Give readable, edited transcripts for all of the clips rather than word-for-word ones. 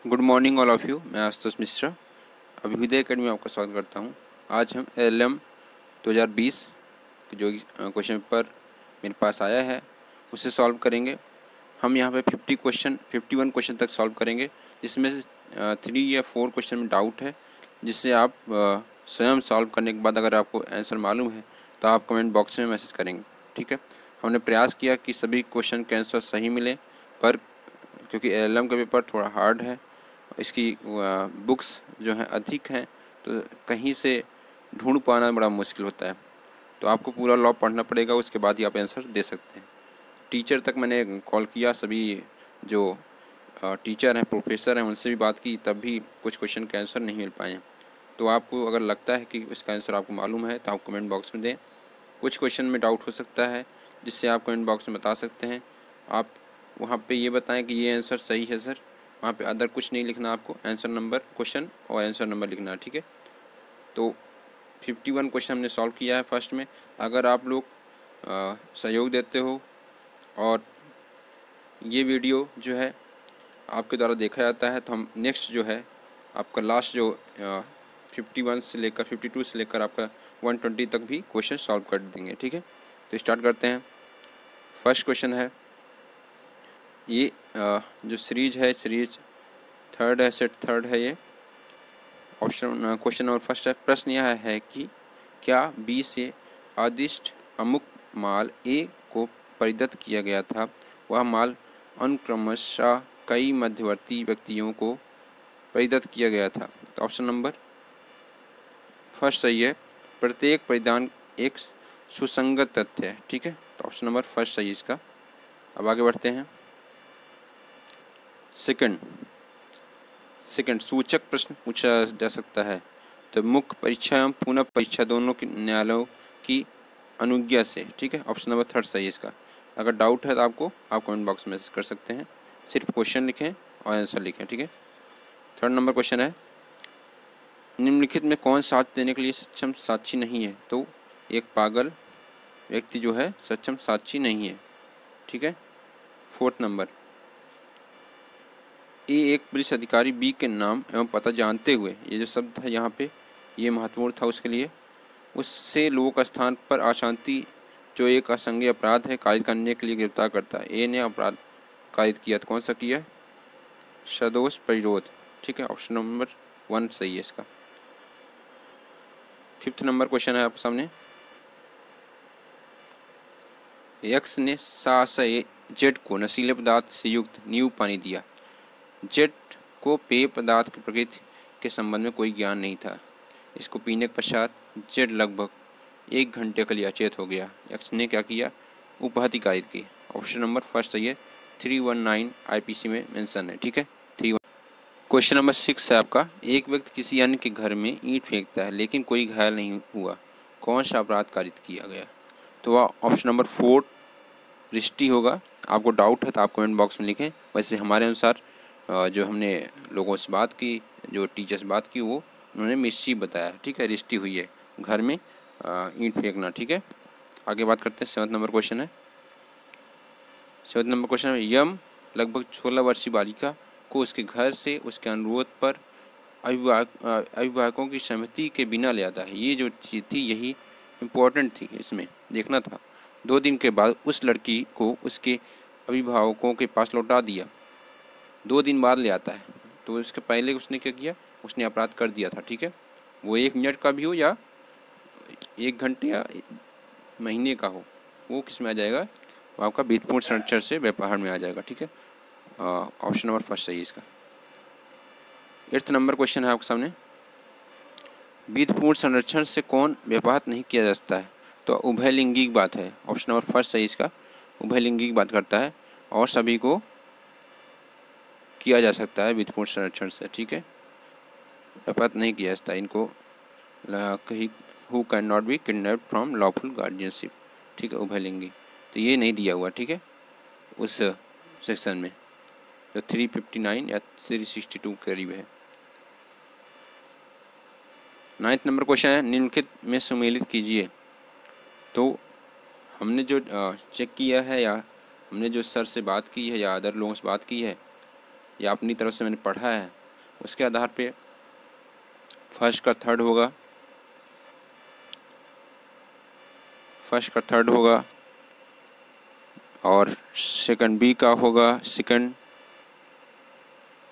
Good morning all of you. मैं Ashutosh Mishra Abhyuday academy में आपका स्वागत करता हूं। आज हम LLM 2020 जो क्वेश्चन पेपर मेरे पास आया है उसे सॉल्व करेंगे। हम यहां पे 51 क्वेश्चन तक सॉल्व करेंगे, जिसमें से 3 या 4 क्वेश्चन में डाउट है, जिससे आप स्वयं सॉल्व करने के बाद अगर आपको आंसर मालूम है तो आप कमेंट बॉक्स में मैसेज करेंगे। ठीक है, हमने प्रयास किया कि सभी क्वेश्चन के आंसर सही मिले, पर क्योंकि LLM का पेपर थोड़ा हार्ड है, इसकी बुक्स जो हैं अधिक हैं, तो कहीं से ढूंढ पाना बड़ा मुश्किल होता है। तो आपको पूरा लॉ पढ़ना पड़ेगा, उसके बाद ही आप आंसर दे सकते हैं। टीचर तक मैंने कॉल किया, सभी जो टीचर हैं, प्रोफेसर हैं, उनसे भी बात की, तब भी कुछ क्वेश्चन के आंसर नहीं मिल पाए हैं। तो आपको अगर लगता है कि इसका आंसर आपको मालूम है तो आप कमेंट बॉक्स में दें। कुछ क्वेश्चन में डाउट हो सकता है, जिससे आप कमेंट बॉक्स में बता सकते हैं। आप वहाँ पे ये बताएं कि ये आंसर सही है सर। वहाँ पे अदर कुछ नहीं लिखना, आपको आंसर नंबर क्वेश्चन और आंसर नंबर लिखना है। ठीक है, तो 51 क्वेश्चन हमने सॉल्व किया है फर्स्ट में। अगर आप लोग सहयोग देते हो और ये वीडियो जो है आपके द्वारा देखा जाता है, तो हम नेक्स्ट जो है आपका लास्ट जो 51 से लेकर 52 से लेकर आपका 120 तक भी क्वेश्चन सॉल्व कर देंगे। ठीक है, तो स्टार्ट करते हैं। फर्स्ट क्वेश्चन है, ये जो सीरीज है, सीरीज थर्ड है, सेट थर्ड है। ये ऑप्शन क्वेश्चन नंबर फर्स्ट है। प्रश्न यह है कि क्या बी से आदिष्ट अमुक माल ए को परिदत्त किया गया था, वह माल अनुक्रमशः कई मध्यवर्ती व्यक्तियों को परिदत्त किया गया था। तो ऑप्शन नंबर फर्स्ट सही है। प्रत्येक परिधान एक सुसंगत तथ्य है। ठीक है, तो ऑप्शन नंबर फर्स्ट सही है इसका। अब आगे बढ़ते हैं। सेकंड सूचक प्रश्न पूछा जा सकता है। तो मुख्य परीक्षा एवं पुनः परीक्षा दोनों के न्यायालयों की अनुज्ञा से। ठीक है, ऑप्शन नंबर थर्ड सही है इसका। अगर डाउट है तो आप कमेंट बॉक्स में मैसेज कर सकते हैं। सिर्फ क्वेश्चन लिखें और आंसर लिखें। ठीक है, थर्ड नंबर क्वेश्चन है, निम्नलिखित में कौन साक्ष्य देने के लिए सक्षम साक्षी नहीं है। तो एक पागल व्यक्ति जो है सक्षम साक्षी नहीं है। ठीक है, फोर्थ नंबर, ए एक पुलिस अधिकारी बी के नाम एवं पता जानते हुए, ये जो शब्द है यहाँ पे ये महत्वपूर्ण था उसके लिए, उससे लोक स्थान पर अशांति जो एक असंज्ञेय अपराध है कारित करने के लिए गिरफ्तार करता है। ए ने अपराध कारित किया, तो कौन सा किया? सदोष प्रतिरोध। ठीक है, ऑप्शन नंबर 1 सही है इसका। फिफ्थ नंबर क्वेश्चन है आपके सामने, यक्स ने साशय जेड को नशीले पदार्थ से युक्त नींबू पानी दिया। जेड को पेय पदार्थ की प्रकृति के संबंध में कोई ज्ञान नहीं था। इसको पीने के पश्चात जेड लगभग 1 घंटे के लिए अचेत हो गया। यक्स ने क्या किया? उपहति कारित की। ऑप्शन नंबर फर्स्ट सही है। 319 IPC में मेंशन है। ठीक है, 31। क्वेश्चन नंबर 6 है आपका, एक व्यक्ति किसी अन्य के घर में ईंट फेंकता है लेकिन कोई घायल नहीं हुआ, कौन सा अपराध कारित किया गया? तो ऑप्शन नंबर 4 रिष्टि होगा। आपको डाउट है तो आप कमेंट बॉक्स में लिखें। वैसे हमारे अनुसार जो हमने लोगों से बात की, जो टीचर से बात की, वो उन्होंने मिस्चीफ बताया। ठीक है, रिष्टि हुई है घर में ईंट फेंकना। ठीक है, आगे बात करते हैं। 7 नंबर क्वेश्चन है। 7 नंबर क्वेश्चन है, यम लगभग 16 वर्षीय बालिका को उसके घर से उसके अनुरोध पर अभिभावकों की सहमति के बिना ले आता है। ये जो चीज़ थी यही इम्पोर्टेंट थी, इसमें देखना था। 2 दिन के बाद उस लड़की को उसके अभिभावकों के पास लौटा दिया। 2 दिन बाद ले आता है, तो इसके पहले उसने क्या किया? उसने अपराध कर दिया था। ठीक है, वो 1 मिनट का भी हो या 1 घंटे या महीने का हो, वो किस में आ जाएगा? वो आपका वित्तपूर्ण संरक्षण से व्यवहार में आ जाएगा। ठीक है, ऑप्शन नंबर फर्स्ट सही है इसका। 8 नंबर क्वेश्चन है आपके सामने, वित्तपूर्ण संरक्षण से कौन व्यवहार नहीं किया जा सकता है? तो उभयलिंगी की बात है। ऑप्शन नंबर फर्स्ट सही इसका। उभयलिंगी की बात करता है और सभी को किया जा सकता है वित्तपूर्ण संरक्षण से। ठीक है, व्यवहार नहीं किया जा सकता इनको, कहीं who can not be kidnapped from lawful guardianship. ठीक है, उभयलिंगी, तो ये नहीं दिया हुआ। ठीक है, उस सेक्शन में जो 359 या 362 के करीब है। 9th नंबर क्वेश्चन है, निम्नलिखित में सम्मिलित कीजिए। तो हमने जो चेक किया है, या हमने जो सर से बात की है या अदर लोगों से बात की है, या अपनी तरफ से मैंने पढ़ा है उसके आधार पे फर्स्ट का थर्ड होगा, फर्स्ट का थर्ड होगा, और सेकंड बी का होगा सेकंड,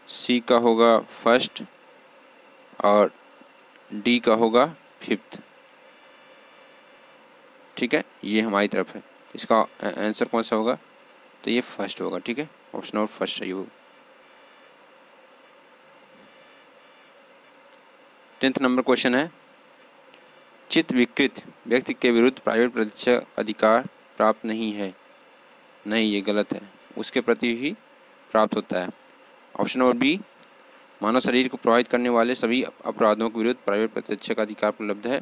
सी का होगा फर्स्ट, और डी का होगा फिफ्थ। ठीक है, ये हमारी तरफ है। इसका आंसर कौन सा होगा? तो ये फर्स्ट होगा। ठीक है, ऑप्शन नंबर फर्स्ट सही होगा। 10th नंबर क्वेश्चन है, चित्त विकृत व्यक्ति के विरुद्ध प्राइवेट प्रतिष्ठा अधिकार प्राप्त नहीं है। नहीं, ये गलत है, उसके प्रति ही प्राप्त होता है। ऑप्शन नंबर बी, मानव शरीर को प्रभावित करने वाले सभी अपराधों के विरुद्ध प्राइवेट प्रतिष्ठा का अधिकार उपलब्ध है।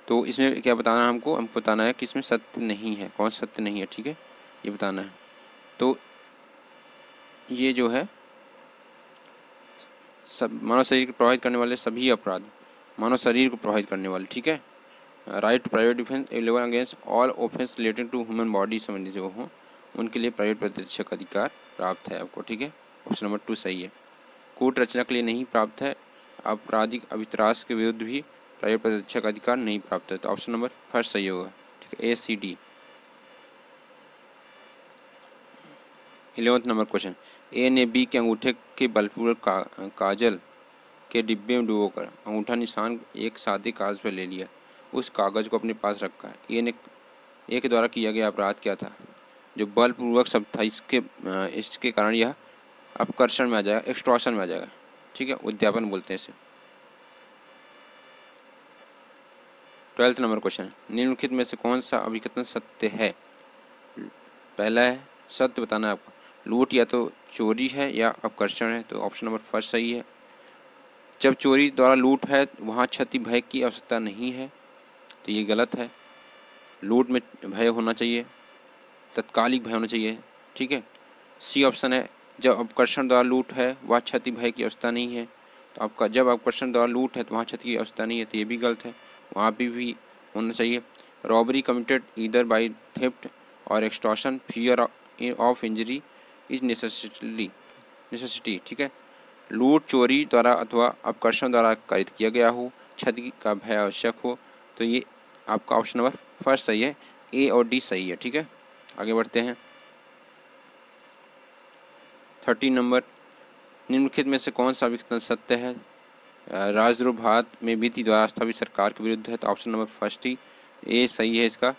तो इसमें क्या बताना है हमको बताना है कि इसमें सत्य नहीं है। कौन सत्य नहीं है? ठीक है, ये बताना है। तो ये जो है सब मानव शरीर को प्रभावित करने वाले सभी अपराध, मानव शरीर को प्रभावित करने वाले। ठीक है, right to private defence available against all offence related to human body संबंधित जो हो उनके लिए प्राइवेट प्रतिष्ठा का अधिकार प्राप्त है आपको। ठीक है, ऑप्शन नंबर 2 सही है। कूट रचना के लिए नहीं प्राप्त है। आपराधिक अवित्रास के विरुद्ध भी प्राइवेट प्रतिष्ठा का अधिकार नहीं प्राप्त है। तो ऑप्शन नंबर फर्स्ट सही होगा। ठीक है, A-C-D। 11th नंबर क्वेश्चन, ए ने बी के अंगूठे के बलपूर्वक काजल के डिब्बे में डुबोकर अंगूठा निशान एक सादे कागज पर ले लिया, उस कागज को अपने पास रखा है। ए के द्वारा किया गया अपराध क्या था? जो बलपूर्वक शब्द था इसके कारण यह अपकर्षण में आ जाएगा, एक्सटॉर्शन में आ जाएगा। ठीक है, उद्यापन बोलते हैं इसे। 12th नंबर क्वेश्चन, निम्नलिखित में से कौन सा अभिकथन सत्य है? पहला है, सत्य बताना है आपको, लूट या तो चोरी है या अपकर्षण है। तो ऑप्शन नंबर फर्स्ट सही है। जब चोरी द्वारा लूट है वहाँ क्षति भय की आवश्यकता नहीं है, तो ये गलत है। लूट में भय होना चाहिए, तत्कालिक भय होना चाहिए। ठीक है, सी ऑप्शन है, जब अपकर्षण द्वारा लूट है वह क्षति भय की आवश्यकता नहीं है। तो आपका जब अपकर्षण द्वारा लूट है तो वहाँ क्षति की आवश्यकता नहीं है, तो ये भी गलत है, वहाँ भी होना चाहिए। Robbery committed either by theft और extortion, fear of injury is necessity. ठीक है, लूट चोरी द्वारा अथवा अपकर्षण द्वारा कारित किया गया हो, क्षति का भय आवश्यक हो, तो ये आपका ऑप्शन नंबर फर्स्ट सही है। ए और डी सही है। ठीक है, आगे बढ़ते हैं। 13 नंबर, निम्नलिखित में से कौन सा अभिकथन सत्य है? राजद्रोह भारत में बीती द्वारा स्थापित सरकार के विरुद्ध है। तो ऑप्शन नंबर फर्स्ट ही ए सही है इसका,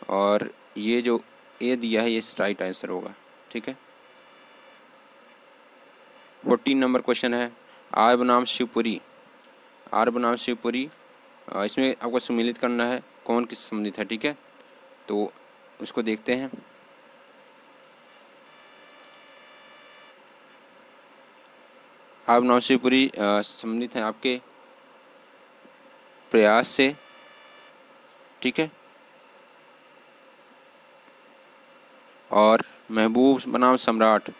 और ये जो ए दिया है ये राइट आंसर होगा। ठीक है, 14 नंबर क्वेश्चन है, आर बनाम शिवपुरी। आर बनाम शिवपुरी, इसमें आपको सम्मिलित करना है कौन किस संबंधित है। ठीक है, तो उसको देखते हैं। आर बनाम शिवपुरी संबंधित है आपके प्रयास से। ठीक है, और महबूब बनाम सम्राट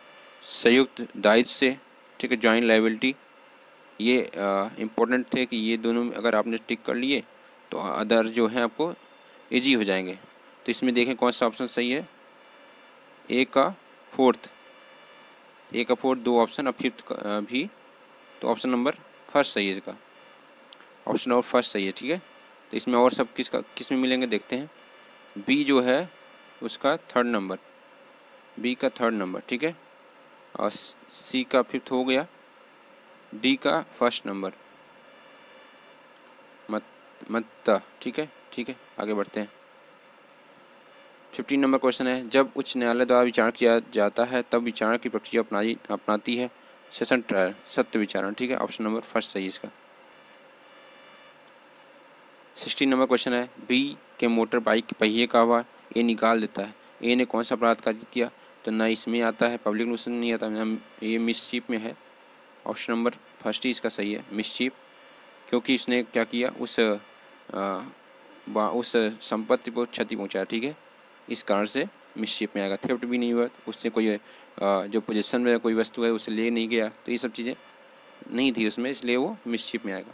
संयुक्त दायित्व से। ठीक है, जॉइंट लायबिलिटी, ये इम्पोर्टेंट थे कि ये दोनों में अगर आपने टिक कर लिए तो अदर जो है आपको इजी हो जाएंगे। तो इसमें देखें कौन सा ऑप्शन सही है। ए का फोर्थ, दो ऑप्शन, और फिफ्थ भी, तो ऑप्शन नंबर फर्स्ट सही है इसका, ऑप्शन नंबर फर्स्ट सही है। ठीक है, तो इसमें और सब किस में मिलेंगे देखते हैं। बी जो है उसका थर्ड नंबर, बी का थर्ड नंबर। ठीक है, और सी का फिफ्थ हो गया, डी का फर्स्ट नंबर मत। ठीक है, आगे बढ़ते हैं। 15 नंबर क्वेश्चन है, जब उच्च न्यायालय द्वारा विचारण किया जाता है तब विचारण की प्रक्रिया अपनाती है सेशन ट्रायल, सत्य विचारण। ठीक है, ऑप्शन नंबर फर्स्ट सही इसका। 16 नंबर क्वेश्चन है, बी के मोटर बाइक के पहिए का आवाज ए निकाल देता है। ए ने कौन सा अपराध कार्य किया? तो ना इसमें आता है, पब्लिक न्यूसेंस नहीं आता, ये मिसचीफ में है। ऑप्शन नंबर फर्स्ट ही इसका सही है, मिसचीफ, क्योंकि इसने क्या किया, उस संपत्ति को क्षति पहुंचाया। ठीक है, इस कारण से मिसचीफ में आएगा। थेफ्ट भी नहीं हुआ, उसने कोई जो पोजीशन में कोई वस्तु है उसे ले नहीं गया, तो ये सब चीज़ें नहीं थी उसमें, इसलिए वो मिसचीफ में आएगा।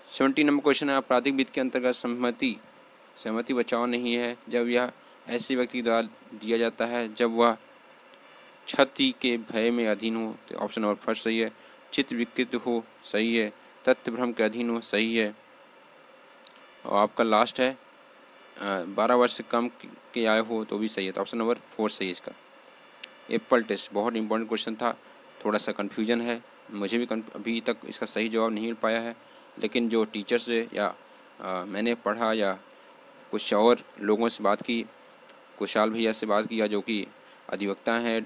17 नंबर क्वेश्चन है, आपराधिक वित्त के अंतर्गत सहमति बचाव नहीं है जब यह ऐसे व्यक्ति द्वारा दिया जाता है जब वह क्षति के भय में अधीन हो, तो ऑप्शन नंबर फर्स्ट सही है। चित्त विकृत हो, सही है। तथ्य भ्रम के अधीन हो, सही है। और आपका लास्ट है 12 वर्ष से कम के आए हो, तो भी सही है। तो ऑप्शन नंबर 4 सही है इसका। एप्पल टेस्ट बहुत इंपॉर्टेंट क्वेश्चन था, थोड़ा सा कन्फ्यूजन है, मुझे भी अभी तक इसका सही जवाब नहीं मिल पाया है। लेकिन जो टीचर्स से या मैंने पढ़ा या कुछ और लोगों से बात की, कुशाल भैया से बात किया जो कि अधिवक्ता हैं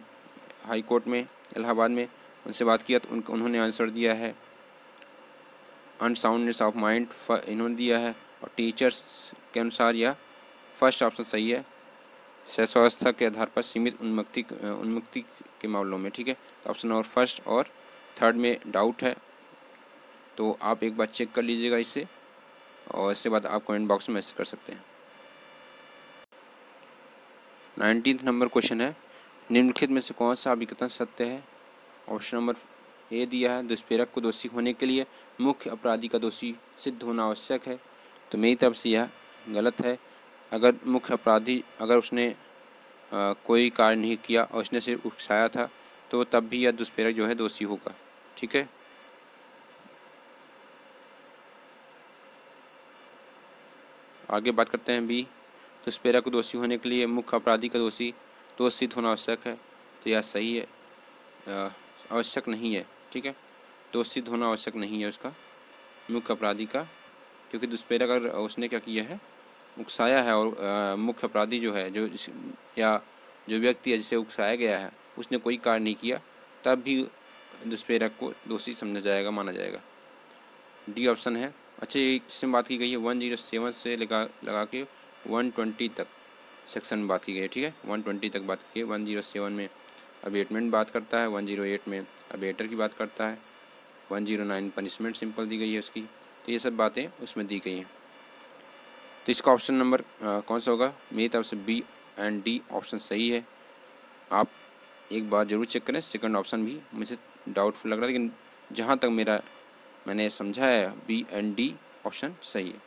हाई कोर्ट में इलाहाबाद में, उनसे बात किया तो उन्होंने आंसर दिया है अनसाउंडनेस ऑफ माइंड इन्होंने दिया है। और टीचर्स के अनुसार यह फर्स्ट ऑप्शन सही है, शैशवावस्था के आधार पर सीमित उन्मुक्ति के मामलों में। ठीक है, तो ऑप्शन नंबर फर्स्ट और थर्ड में डाउट है, तो आप एक बार चेक कर लीजिएगा इसे, और इसके बाद आप कमेंट बॉक्स में मैसेज कर सकते हैं। 19 नंबर क्वेश्चन है, निम्नलिखित में से कौन सा अभिकथन सत्य है? ऑप्शन नंबर ए दिया है, दुष्प्रेरक को दोषी होने के लिए मुख्य अपराधी का दोषी सिद्ध होना आवश्यक है। तो मेरी तरफ से यह गलत है। अगर मुख्य अपराधी अगर उसने कोई कार्य नहीं किया और उसने सिर्फ उकसाया था, तो तब भी यह दुष्प्रेरक जो है दोषी होगा। ठीक है, आगे बात करते हैं बी, दुष्प्रेरक को दोषी होने के लिए मुख्य अपराधी का दोष सिद्ध होना आवश्यक है। तो यह सही है, आवश्यक नहीं है। ठीक है, दोष सिद्ध होना आवश्यक नहीं है उसका, मुख्य अपराधी का, क्योंकि दुष्प्रेरक अगर उसने क्या किया है, उकसाया है, और मुख्य अपराधी जो है या जो व्यक्ति है जिसे उकसाया गया है उसने कोई कार्य नहीं किया, तब भी दुष्प्रेरक को दोषी समझा जाएगा, माना जाएगा। डी ऑप्शन है। अच्छा, इसमें बात की गई है 107 से लगा के 120 तक सेक्शन में बात की गई है। ठीक है, 120 तक बात की है। 107 में अबेटमेंट बात करता है, 108 में अबेटर की बात करता है, 109 पनिशमेंट सिंपल दी गई है उसकी। तो ये सब बातें उसमें दी गई हैं। तो इसका ऑप्शन नंबर कौन सा होगा? मेरी तरफ से बी एंड डी ऑप्शन सही है। आप एक बार ज़रूर चेक करें, सेकंड ऑप्शन भी मुझे डाउटफुल लग रहा है, लेकिन जहाँ तक मैंने समझा है बी एंड डी ऑप्शन सही है।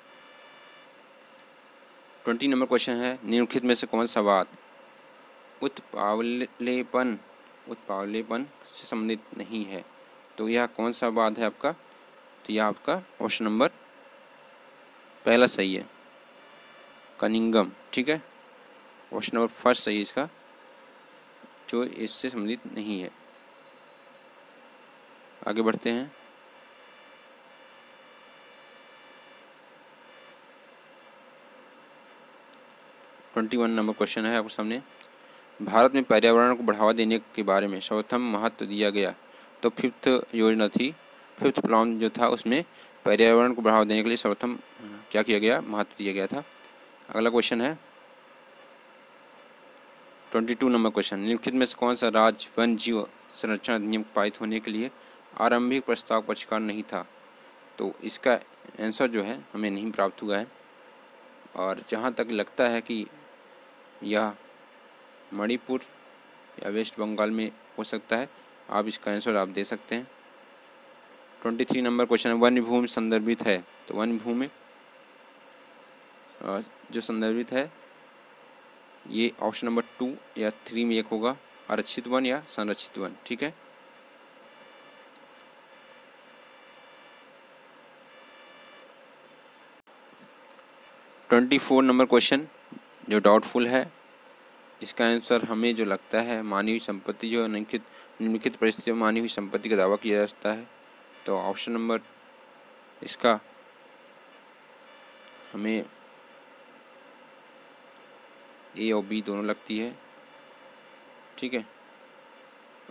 20 नंबर क्वेश्चन है, निम्नलिखित में से कौन सा बात उत्पावलेपन से संबंधित नहीं है? तो यह कौन सा बात है आपका? तो यह आपका ऑप्शन नंबर पहला सही है, कनिंगम। ठीक है, ऑप्शन नंबर फर्स्ट सही है इसका, जो इससे संबंधित नहीं है। आगे बढ़ते हैं। ट्वेंटी 21 नंबर क्वेश्चन है आपके सामने, भारत में पर्यावरण को बढ़ावा देने के बारे में सर्वप्रथम महत्व दिया गया। तो फिफ्थ योजना थी, फिफ्थ प्लान जो था उसमें पर्यावरण को बढ़ावा देने के लिए सर्वप्रथम क्या किया गया, महत्व दिया गया था। अगला क्वेश्चन है 22 नंबर क्वेश्चन, निम्नलिखित में से कौन सा राज्य वन जीव संरक्षण अधिनियम पारित होने के लिए आरंभिक प्रस्ताव पक्षकार नहीं था? तो इसका आंसर जो है हमें नहीं प्राप्त हुआ है, और जहाँ तक लगता है कि यह मणिपुर या वेस्ट बंगाल में हो सकता है। आप इसका आंसर आप दे सकते हैं। 23 नंबर क्वेश्चन है, वन्य भूमि संदर्भित है। तो वन्य भूमि जो संदर्भित है ये ऑप्शन नंबर 2 या 3 में एक होगा, आरक्षित वन या संरक्षित वन। ठीक है, ट्वेंटी 4 नंबर क्वेश्चन जो डाउटफुल है, इसका आंसर हमें जो लगता है मानी हुई संपत्ति जो निम्नलिखित परिस्थितियों में मानी हुई संपत्ति का दावा किया जा सकता है। तो ऑप्शन नंबर इसका हमें ए और बी दोनों लगती है। ठीक है,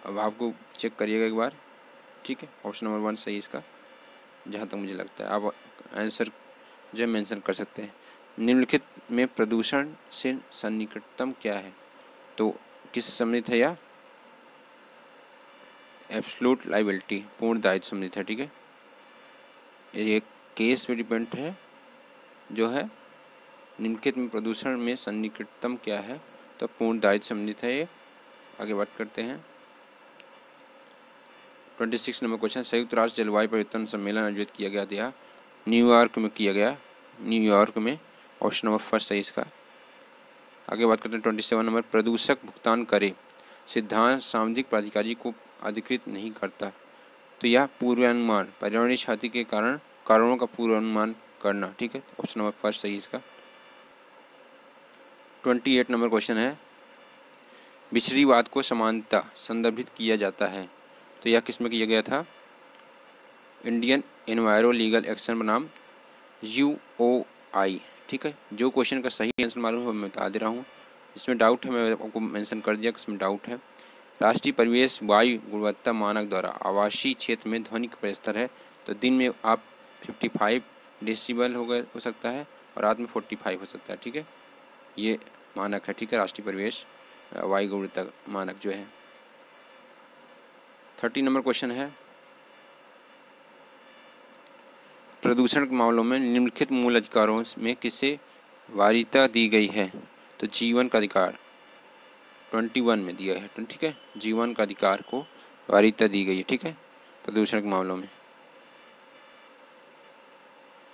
अब आपको चेक करिएगा एक बार। ठीक है, ऑप्शन नंबर 1 सही इसका, जहाँ तक मुझे लगता है। आप आंसर जो मेंशन कर सकते हैं। निम्नलिखित में प्रदूषण से सन्निकटतम क्या है? तो किस सम्मिलित है या एब्सोल्यूट लायबिलिटी, पूर्ण दायित्व सम्मिलित है। ठीक है, ये केस पे डिपेंड है जो है। निम्नलिखित में प्रदूषण में सन्निकटतम क्या है? तो पूर्ण दायित्व सम्मिलित है ये। आगे बात करते हैं 26 नंबर क्वेश्चन, संयुक्त राष्ट्र जलवायु परिवर्तन सम्मेलन आयोजित किया गया था, न्यूयॉर्क में किया गया, न्यूयॉर्क में। ऑप्शन नंबर फर्स्ट है इसका। आगे बात करते हैं 27 नंबर, प्रदूषक भुगतान करे सिद्धांत सामुदायिक प्राधिकारी को अधिकृत नहीं करता। तो यह पूर्वानुमान, पर्यावरणीय क्षति के कारणों का पूर्वानुमान करना। ठीक है, ऑप्शन नंबर फर्स्ट सही इसका। 28 नंबर क्वेश्चन है, बिछड़ीवाद को समानता संदर्भित किया जाता है। तो यह किस में किया गया था? इंडियन एनवायरो लीगल एक्शन बनाम UOI। ठीक है, जो क्वेश्चन का सही आंसर मालूम है मैं बता दे रहा हूँ, इसमें डाउट है मैं आपको मेंशन कर दिया, इसमें डाउट है। राष्ट्रीय परिवेश वायु गुणवत्ता मानक द्वारा आवासीय क्षेत्र में ध्वनि का स्तर है, तो दिन में आप 55 डेसिबल हो सकता है और रात में 45 हो सकता है। ठीक है, ये मानक है। ठीक है, राष्ट्रीय परिवेश वायु गुणवत्ता मानक जो है। 30 नंबर क्वेश्चन है, प्रदूषण के मामलों में निम्नलिखित मूल अधिकारों में किसे वरीयता दी गई है? तो जीवन का अधिकार 21 में दिया है। तो ठीक है, जीवन का अधिकार को वरीयता दी गई है। ठीक है, प्रदूषण के मामलों में।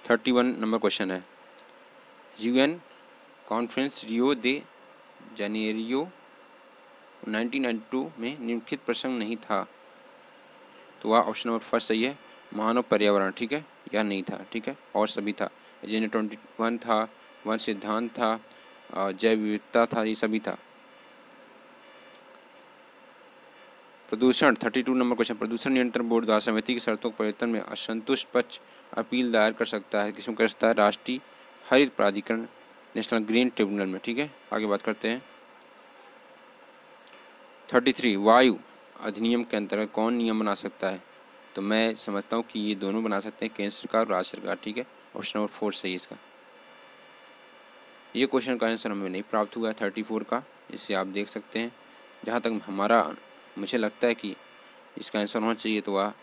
31 नंबर क्वेश्चन है, UN कॉन्फ्रेंस रियो दे जनेरियो 1992 में निम्नलिखित प्रसंग नहीं था। तो वह ऑप्शन नंबर फर्स्ट सही है, मानव पर्यावरण। ठीक है, यह नहीं था। ठीक है, और सभी था, एजेंडा 21 था, वन सिद्धांत था, जैव विविधता था, ये सभी था। प्रदूषण 32 नंबर क्वेश्चन, प्रदूषण नियंत्रण बोर्ड द्वारा समिति की शर्तों के परिवर्तन में असंतुष्ट पक्ष अपील दायर कर सकता है। किसमें कर सकता है? राष्ट्रीय हरित प्राधिकरण, नेशनल ग्रीन ट्रिब्यूनल में। ठीक है, आगे बात करते हैं। 33 वायु अधिनियम के अंतर्गत कौन नियम बना सकता है? तो मैं समझता हूँ कि ये दोनों बना सकते हैं, केंद्र सरकार और राज्य सरकार। ठीक है, ऑप्शन नंबर 4 सही है इसका। ये क्वेश्चन का आंसर हमें नहीं प्राप्त हुआ है 34 का, इसे आप देख सकते हैं। जहाँ तक मुझे लगता है कि इसका आंसर होना चाहिए, तो वह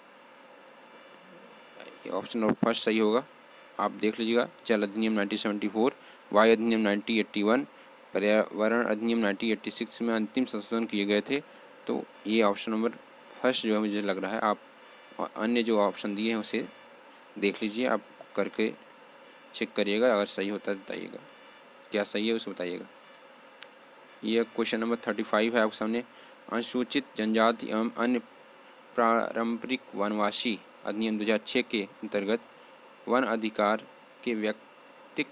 ऑप्शन नंबर फर्स्ट सही होगा। आप देख लीजिएगा, जल अधिनियम 1974, वायु अधिनियम 1981, पर्यावरण अधिनियम 1986 में अंतिम संशोधन किए गए थे। तो ये ऑप्शन नंबर फर्स्ट जो है मुझे लग रहा है। आप अन्य जो ऑप्शन दिए हैं उसे देख लीजिए, आप करके चेक करिएगा, अगर सही होता है बताइएगा, क्या सही है उसे बताइएगा। ये क्वेश्चन नंबर 35 है आपके सामने, अनुसूचित जनजाति एवं अन्य पारंपरिक वनवासी अधिनियम 2006 के अंतर्गत वन अधिकार के व्यक्तिक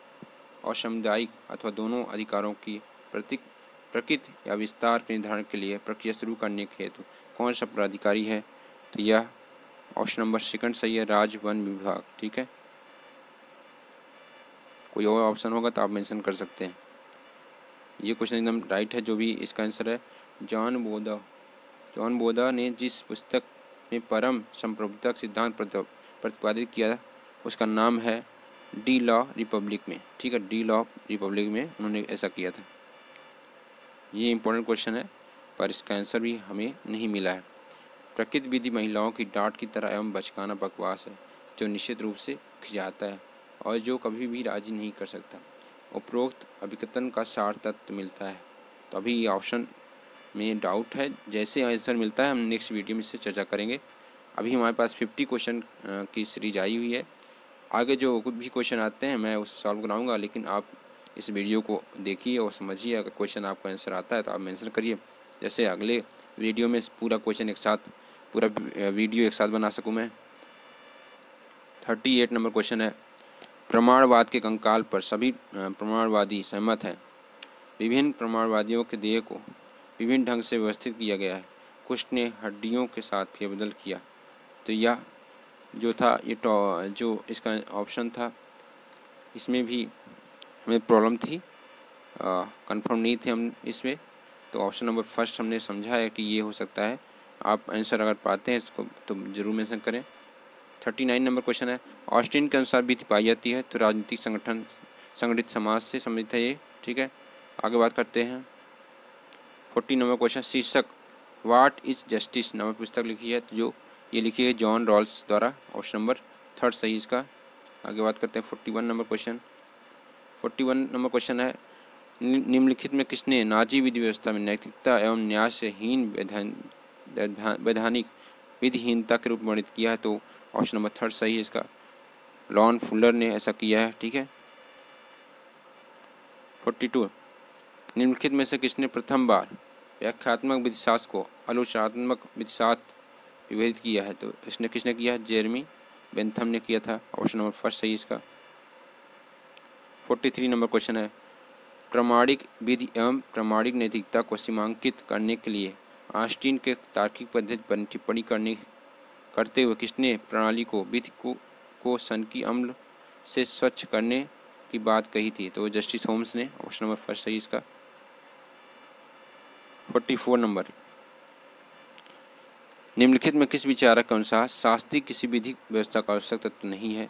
और सामुदायिक अथवा दोनों अधिकारों की प्रकृति या विस्तार के निर्धारण के लिए प्रक्रिया शुरू करने के हेतु कौन सा प्राधिकारी है? तो यह ऑप्शन नंबर सेकंड सही है, राज्य वन विभाग। ठीक है, कोई और ऑप्शन होगा तो आप मेंशन कर सकते हैं। ये क्वेश्चन एकदम राइट है, जो भी इसका आंसर है। जॉन बोदा ने जिस पुस्तक में परम संप्रभुता सिद्धांत प्रतिपादित किया उसका नाम है डी लॉ रिपब्लिक में। ठीक है, डी लॉ रिपब्लिक में उन्होंने ऐसा किया था। ये इंपॉर्टेंट क्वेश्चन है, पर इसका आंसर भी हमें नहीं मिला है। प्रकृति विधि महिलाओं की डांट की तरह एवं बचकाना बकवास है, जो निश्चित रूप से खिंचाता है और जो कभी भी राजी नहीं कर सकता। उपरोक्त अभिकथन का सार तत्व मिलता है। तो अभी ये ऑप्शन में डाउट है, जैसे आंसर मिलता है हम नेक्स्ट वीडियो में इससे चर्चा करेंगे। अभी हमारे पास 50 क्वेश्चन की सीरीज आई हुई है। आगे जो कुछ भी क्वेश्चन आते हैं मैं उसे सॉल्व कराऊंगा, लेकिन आप इस वीडियो को देखिए और समझिए। अगर क्वेश्चन आपको आंसर आता है तो आप मेंशन करिए, जैसे अगले वीडियो में पूरा क्वेश्चन एक साथ, पूरा वीडियो एक साथ बना सकूँ मैं। 38 नंबर क्वेश्चन है, प्रमाणवाद के कंकाल पर सभी प्रमाणवादी सहमत हैं। विभिन्न प्रमाणवादियों के देह को विभिन्न ढंग से व्यवस्थित किया गया है, कुछ ने हड्डियों के साथ फेरबदल किया। तो यह जो था, ये जो इसका ऑप्शन था, इसमें भी हमें प्रॉब्लम थी, कंफर्म नहीं थे हम इसमें। तो ऑप्शन नंबर फर्स्ट हमने समझा है कि ये हो सकता है। आप आंसर अगर पाते हैं इसको तो जरूर मेंशन करें। 39 नंबर क्वेश्चन है, ऑस्टिन के अनुसार विधि पाई जाती है तो राजनीतिक संगठन संगठित समाज से संबंधित है ये। ठीक है, आगे बात करते हैं। 40 नंबर क्वेश्चन, शीर्षक व्हाट इज जस्टिस नामक पुस्तक लिखी है, तो जो ये लिखी है जॉन रॉल्स द्वारा। ऑप्शन नंबर थर्ड सही इसका। आगे बात करते हैं 41 नंबर क्वेश्चन। 41 नंबर क्वेश्चन है, निम्नलिखित में किसने नाजी विधि व्यवस्था में नैतिकता एवं न्याय से हीन वैधानिक विधिहीनता के रूप में वर्णित किया है? तो ऑप्शन नंबर थर्ड सही है इसका, लॉन फुलर ने ऐसा किया है। ठीक है। 42 निम्नलिखित में से किसने प्रथम बार व्याख्यात्मक विधिशास्त्र को आलोचनात्मक विधिशास्त्र विभेदित किया है? तो इसने किसने किया है? जेरेमी बेंथम ने किया था। ऑप्शन नंबर फर्स्ट सही इसका। 43 नंबर क्वेश्चन है, प्रामाणिक विधि एवं प्रामाणिक नैतिकता को सीमांकित करने के लिए ऑस्टिन के तार्किक पद्धति पर टिप्पणी करते हुए किसने प्रणाली को विधि को सनकी अम्ल से स्वच्छ करने की बात कही थी? तो जस्टिस होम्स ने। ऑप्शन नंबर फर्स्ट सही इसका। 44 नंबर, निम्नलिखित में किस विचारक के अनुसार शास्त्री किसी विधि व्यवस्था का आवश्यक तत्व नहीं है?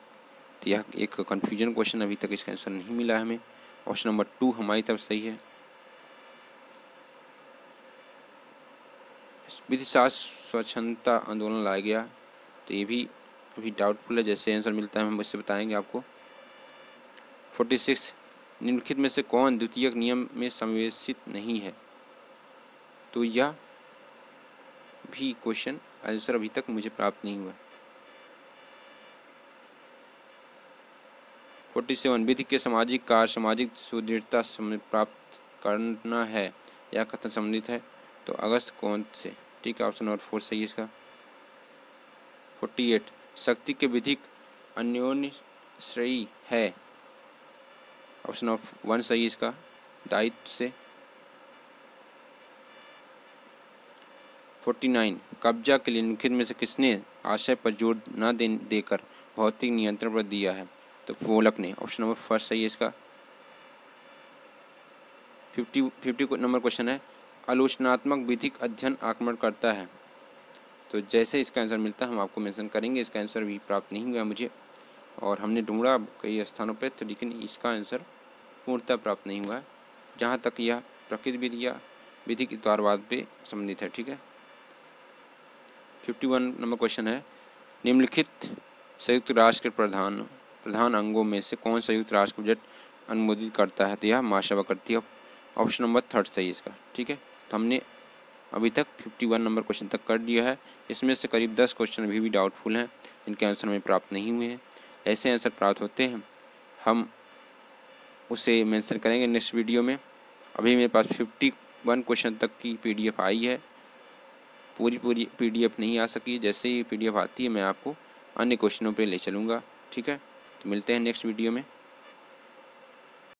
तो यह एक कन्फ्यूजन क्वेश्चन, अभी तक इसका आंसर नहीं मिला हमें। ऑप्शन नंबर 2 हमारी तरफ सही है। विधिशास्त्र स्वच्छंदता आंदोलन लाया गया, तो ये भी अभी डाउटफुल है, जैसे आंसर मिलता है हम उससे बताएंगे आपको। 46, निम्नलिखित में से कौन द्वितीयक नियम में समावेशित नहीं है? तो यह भी क्वेश्चन आंसर अभी तक मुझे प्राप्त नहीं हुआ। 47, विधि के सामाजिक कार्य सामाजिक सुदृढ़ता से प्राप्त करना है या कथन संबंधित है? तो अगस्त कौन से? ठीक है, ऑप्शन नंबर 4 सही है इसका। 48, शक्ति के विधिक अन्योन्याश्रयी है? ऑप्शन नंबर 1 सही इसका, दायित्व से। 49, कब्जा के लिए निम्नलिखित में से किसने आशय पर जोर न देकर भौतिक नियंत्रण पर दिया है? तो फोलक ने। ऑप्शन नंबर फर्स्ट सही है इसका। 50 नंबर क्वेश्चन है, आलोचनात्मक विधिक अध्ययन आक्रमण करता है? तो जैसे इसका आंसर मिलता है हम आपको मेंशन करेंगे। इसका आंसर भी प्राप्त नहीं हुआ मुझे, और हमने ढूंढा कई स्थानों पर, तो लेकिन इसका आंसर पूर्णतः प्राप्त नहीं हुआ है, जहाँ तक यह प्रकृति विधि या विधिक इतवारवाद पे संबंधित है। ठीक है। 51 नंबर क्वेश्चन है, निम्नलिखित संयुक्त राष्ट्र के प्रधान अंगों में से कौन संयुक्त राष्ट्र का बजट अनुमोदित करता है? तो यह महासभा करती है। ऑप्शन नंबर 3 सही है इसका। ठीक है, तो हमने अभी तक 51 नंबर क्वेश्चन तक कर दिया है। इसमें से करीब 10 क्वेश्चन अभी भी डाउटफुल हैं, जिनके आंसर हमें प्राप्त नहीं हुए हैं। ऐसे आंसर प्राप्त होते हैं हम उसे मेंशन करेंगे नेक्स्ट वीडियो में। अभी मेरे पास 51 क्वेश्चन तक की PDF आई है, पूरी PDF नहीं आ सकी। जैसे ही PDF आती है मैं आपको अन्य क्वेश्चनों पे ले चलूँगा। ठीक है, तो मिलते हैं नेक्स्ट वीडियो में।